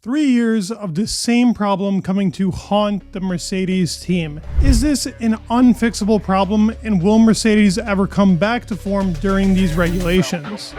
3 years of the same problem coming to haunt the Mercedes team. Is this an unfixable problem, and will Mercedes ever come back to form during these regulations?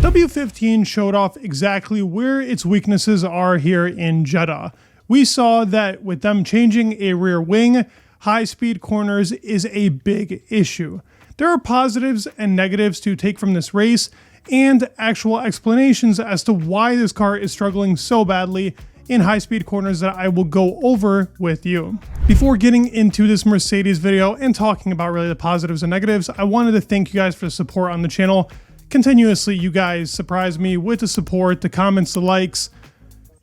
W15 showed off exactly where its weaknesses are here in Jeddah. We saw that with them changing a rear wing, high-speed corners is a big issue. There are positives and negatives to take from this race, and actual explanations as to why this car is struggling so badly in high-speed corners that I will go over with you. Before getting into this Mercedes video and talking about really the positives and negatives, I wanted to thank you guys for the support on the channel. Continuously, you guys surprise me with the support, the comments, the likes.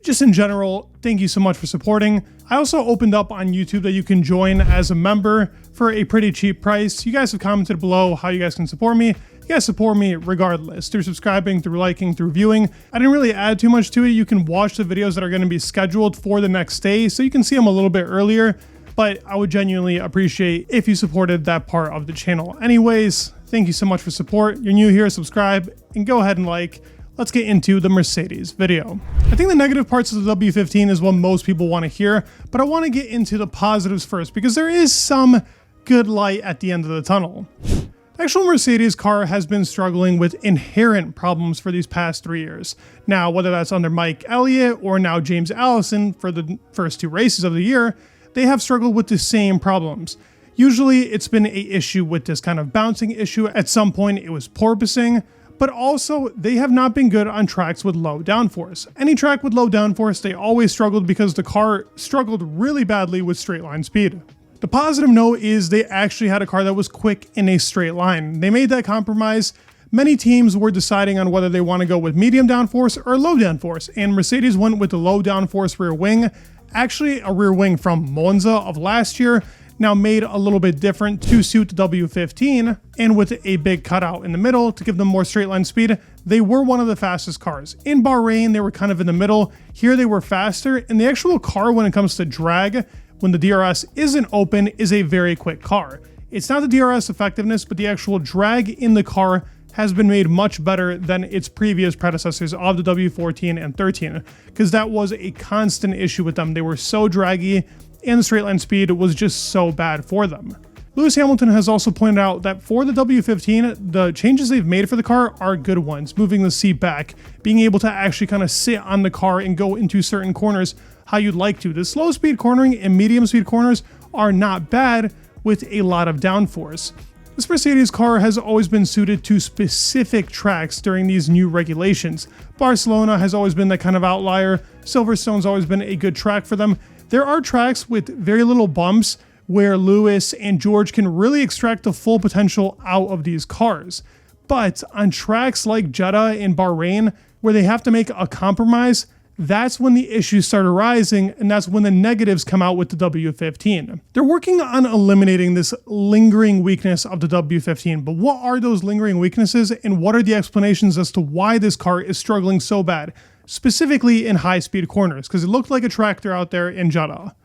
Just in general, thank you so much for supporting. I also opened up on YouTube that you can join as a member for a pretty cheap price. You guys have commented below how you guys can support me. You guys support me regardless, through subscribing, through liking, through viewing. I didn't really add too much to it. You can watch the videos that are going to be scheduled for the next day, so you can see them a little bit earlier, but I would genuinely appreciate if you supported that part of the channel. Anyways, thank you so much for support. You're new here, subscribe, and go ahead and like. Let's get into the Mercedes video. I think the negative parts of the W15 is what most people want to hear, but I want to get into the positives first because there is some good light at the end of the tunnel. The actual Mercedes car has been struggling with inherent problems for these past 3 years. Now, whether that's under Mike Elliott or now James Allison for the first 2 races of the year, they have struggled with the same problems. Usually it's been an issue with this kind of bouncing issue. At some point it was porpoising, but also they have not been good on tracks with low downforce. Any track with low downforce, they always struggled because the car struggled really badly with straight line speed. The positive note is they actually had a car that was quick in a straight line. They made that compromise. Many teams were deciding on whether they want to go with medium downforce or low downforce, and Mercedes went with the low downforce rear wing, actually a rear wing from Monza of last year, now made a little bit different to suit the W15, and with a big cutout in the middle to give them more straight line speed. They were one of the fastest cars. In Bahrain, they were kind of in the middle. Here they were faster, and the actual car when it comes to drag, when the DRS isn't open, is a very quick car. It's not the DRS effectiveness, but the actual drag in the car has been made much better than its previous predecessors of the W14 and 13, because that was a constant issue with them. They were so draggy, and the straight line speed was just so bad for them. Lewis Hamilton has also pointed out that for the W15, the changes they've made for the car are good ones. Moving the seat back, being able to actually kind of sit on the car and go into certain corners how you'd like to. The slow speed cornering and medium speed corners are not bad with a lot of downforce. This Mercedes car has always been suited to specific tracks during these new regulations. Barcelona has always been that kind of outlier. Silverstone's always been a good track for them. There are tracks with very little bumps where Lewis and George can really extract the full potential out of these cars. But on tracks like Jeddah and Bahrain, where they have to make a compromise, that's when the issues start arising, and that's when the negatives come out with the W15. They're working on eliminating this lingering weakness of the W15, but what are those lingering weaknesses, and what are the explanations as to why this car is struggling so bad, specifically in high-speed corners, because it looked like a tractor out there in Jeddah.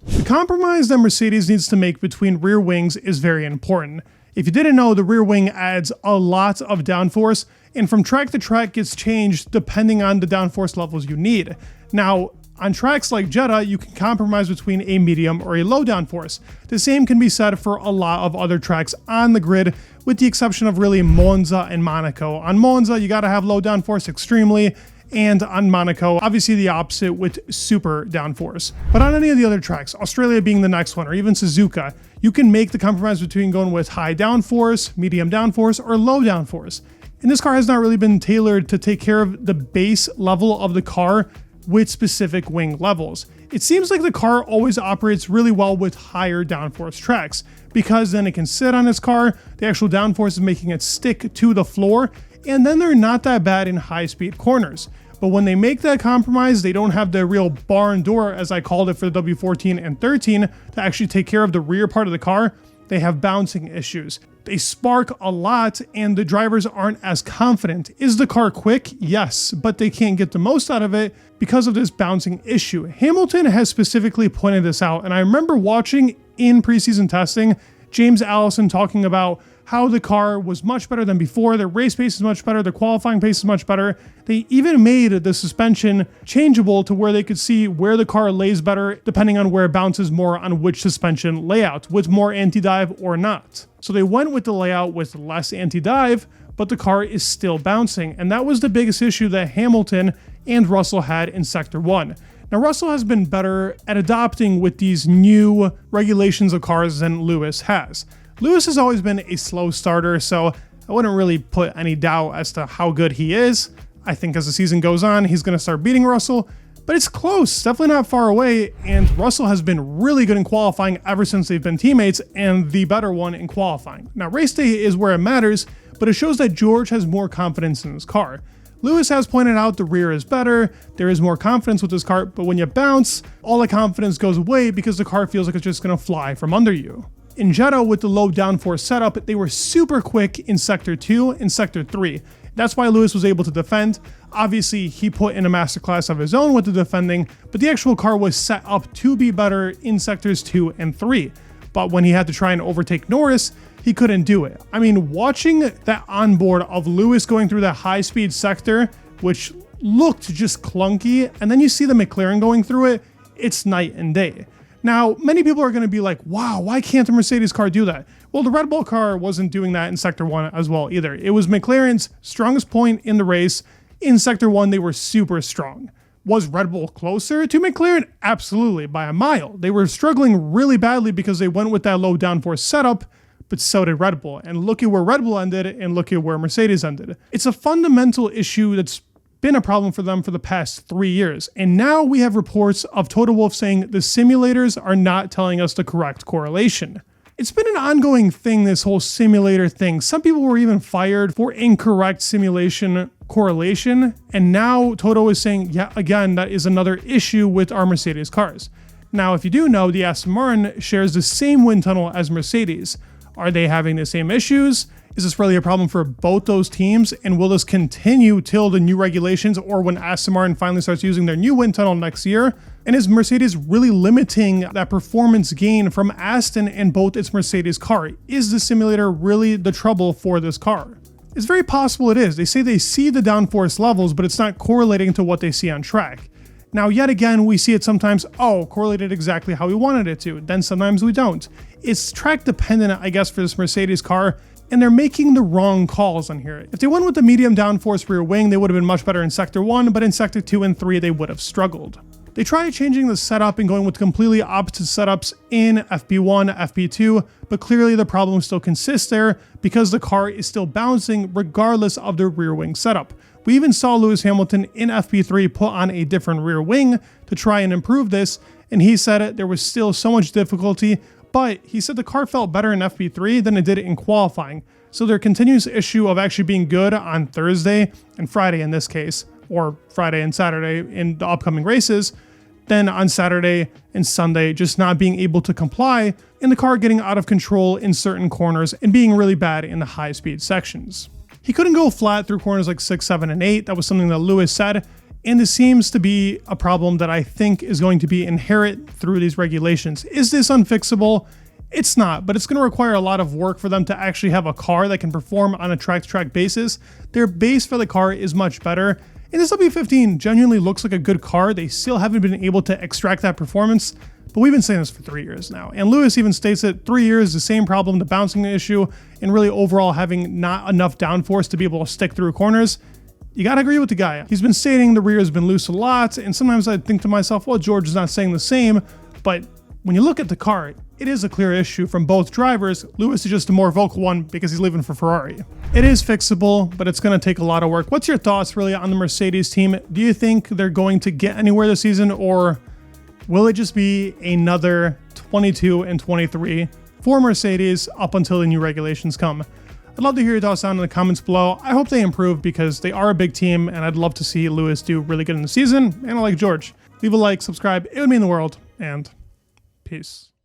The compromise that Mercedes needs to make between rear wings is very important. If you didn't know, the rear wing adds a lot of downforce, and from track to track gets changed depending on the downforce levels you need. Now, on tracks like Jeddah, you can compromise between a medium or a low downforce. The same can be said for a lot of other tracks on the grid, with the exception of really Monza and Monaco. On Monza, you gotta have low downforce extremely, and on Monaco, obviously the opposite with super downforce. But on any of the other tracks, Australia being the next one, or even Suzuka, you can make the compromise between going with high downforce, medium downforce, or low downforce. And this car has not really been tailored to take care of the base level of the car with specific wing levels. It seems like the car always operates really well with higher downforce tracks, because then it can sit on its car, the actual downforce is making it stick to the floor, and then they're not that bad in high-speed corners. But when they make that compromise, they don't have the real barn door, as I called it for the W14 and 13, to actually take care of the rear part of the car. They have bouncing issues. They spark a lot, and the drivers aren't as confident. Is the car quick? Yes, but they can't get the most out of it because of this bouncing issue. Hamilton has specifically pointed this out, and I remember watching in preseason testing James Allison talking about how the car was much better than before, the race pace is much better, the qualifying pace is much better. They even made the suspension changeable to where they could see where the car lays better depending on where it bounces more on which suspension layout, with more anti-dive or not. So they went with the layout with less anti-dive, but the car is still bouncing, and that was the biggest issue that Hamilton and Russell had in Sector 1. Now, Russell has been better at adopting with these new regulations of cars than Lewis has. Lewis has always been a slow starter, so I wouldn't really put any doubt as to how good he is. I think as the season goes on, he's going to start beating Russell, but it's close, definitely not far away, and Russell has been really good in qualifying ever since they've been teammates, and the better one in qualifying. Now, race day is where it matters, but it shows that George has more confidence in his car. Lewis has pointed out the rear is better, there is more confidence with this car, but when you bounce, all the confidence goes away because the car feels like it's just going to fly from under you. In Jeddah, with the low downforce setup, they were super quick in Sector 2 and Sector 3. That's why Lewis was able to defend. Obviously, he put in a masterclass of his own with the defending, but the actual car was set up to be better in Sectors 2 and 3. But when he had to try and overtake Norris, he couldn't do it. I mean, watching that onboard of Lewis going through that high-speed sector, which looked just clunky, and then you see the McLaren going through it, it's night and day. Now, many people are going to be like, wow, why can't the Mercedes car do that? Well, the Red Bull car wasn't doing that in Sector 1 as well either. It was McLaren's strongest point in the race. In Sector 1, they were super strong. Was Red Bull closer to McLaren? Absolutely, by a mile. They were struggling really badly because they went with that low downforce setup, but so did Red Bull. And look at where Red Bull ended and look at where Mercedes ended. It's a fundamental issue that's been a problem for them for the past 3 years. And now we have reports of Toto Wolff saying the simulators are not telling us the correct correlation. It's been an ongoing thing, this whole simulator thing. Some people were even fired for incorrect simulation correlation. And now Toto is saying, yeah, again, that is another issue with our Mercedes cars. Now, if you do know, the Aston Martin shares the same wind tunnel as Mercedes. Are they having the same issues? Is this really a problem for both those teams? And will this continue till the new regulations or when Aston Martin finally starts using their new wind tunnel next year? And is Mercedes really limiting that performance gain from Aston and both its Mercedes car? Is the simulator really the trouble for this car? It's very possible it is. They say they see the downforce levels, but it's not correlating to what they see on track. Now, yet again, we see it sometimes, correlated exactly how we wanted it to. Then sometimes we don't. It's track dependent, I guess, for this Mercedes car, and they're making the wrong calls on here. If they went with the medium downforce rear wing, they would have been much better in Sector 1, but in Sector 2 and 3, they would have struggled. They tried changing the setup and going with completely opposite setups in FP1, FP2, but clearly the problem still consists there because the car is still bouncing regardless of the rear wing setup. We even saw Lewis Hamilton in FP3 put on a different rear wing to try and improve this, and he said there was still so much difficulty, but he said the car felt better in FP3 than it did in qualifying. So their continuous issue of actually being good on Thursday and Friday in this case, or Friday and Saturday in the upcoming races, then on Saturday and Sunday just not being able to comply, and the car getting out of control in certain corners and being really bad in the high-speed sections. He couldn't go flat through corners like 6, 7, and 8. That was something that Lewis said, and this seems to be a problem that I think is going to be inherent through these regulations. Is this unfixable? It's not, but it's going to require a lot of work for them to actually have a car that can perform on a track-to-track basis. Their base for the car is much better, and this W15 genuinely looks like a good car. They still haven't been able to extract that performance, but we've been saying this for 3 years now. And Lewis even states that 3 years, the same problem, the bouncing issue, and really overall having not enough downforce to be able to stick through corners. You gotta agree with the guy. He's been stating the rear has been loose a lot, and sometimes I think to myself, well, George is not saying the same, but when you look at the car, it is a clear issue from both drivers. Lewis is just a more vocal one because he's leaving for Ferrari. It is fixable, but it's going to take a lot of work. What's your thoughts really on the Mercedes team? Do you think they're going to get anywhere this season, or will it just be another 22 and 23 for Mercedes up until the new regulations come? I'd love to hear your thoughts down in the comments below. I hope they improve because they are a big team, and I'd love to see Lewis do really good in the season, and I like George. Leave a like, subscribe, it would mean the world, and peace.